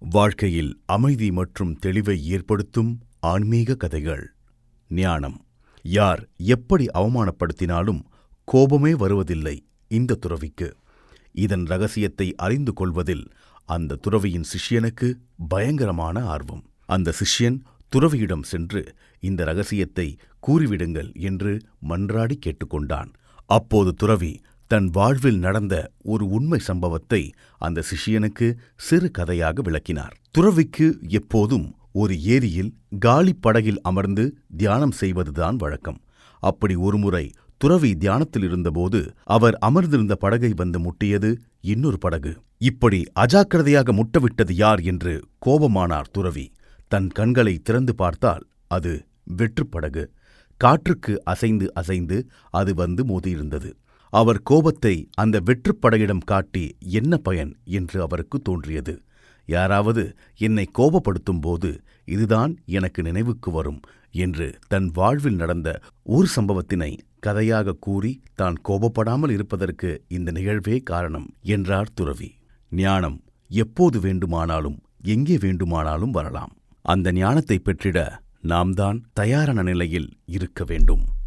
வாழ்க்கையில் அமைதி மற்றும் தெளிவை ஏற்படுத்தும் ஆன்மீக கதைகள். ஞானம். யார் எப்படி அவமானப்படுத்தினாலும் கோபமே வருவதில்லை இந்த துறவிக்கு. இதன் ரகசியத்தை அறிந்து கொள்வதில் அந்த துறவியின் சிஷ்யனுக்கு பயங்கரமான ஆர்வம். அந்த சிஷ்யன் துறவியிடம் சென்று இந்த ரகசியத்தை கூறிவிடுங்கள் என்று மன்றாடி கேட்டுக்கொண்டான். அப்போது துறவி தன் வாழ்வில் நடந்த ஒரு உண்மை சம்பவத்தை அந்த சிஷ்யனுக்கு சிறு கதையாக விளக்கினார். துறவிக்கு எப்போதும் ஒரு ஏரியில் காலி படகில் அமர்ந்து தியானம் செய்வதுதான் வழக்கம். அப்படி ஒருமுறை துறவி தியானத்தில் இருந்தபோது அவர் அமர்ந்திருந்த படகை வந்து முட்டியது இன்னொரு படகு. இப்படி அஜாக்கிரதையாக முட்டவிட்டது யார் என்று கோபமானார் துறவி. தன் கண்களை திறந்து பார்த்தால் அது வெற்றுப்படகு. காற்றுக்கு அசைந்து அசைந்து அது வந்து மோதியிருந்தது. அவர் கோபத்தை அந்த வெற்றுப்படகிடம் காட்டி என்ன பயன் என்று அவருக்கு தோன்றியது. யாராவது என்னை கோபப்படுத்தும் போது இதுதான் எனக்கு நினைவுக்கு வரும் என்று தன் வாழ்வில் நடந்த ஒரு சம்பவத்தினை கதையாக கூறி தான் கோபப்படாமல் இருப்பதற்கு இந்த நிகழ்வே காரணம் என்றார் துறவி. ஞானம் எப்போது வேண்டுமானாலும் எங்கே வேண்டுமானாலும் வரலாம். அந்த ஞானத்தை பெற்றிட நாம் தான் தயாரான நிலையில் இருக்க வேண்டும்.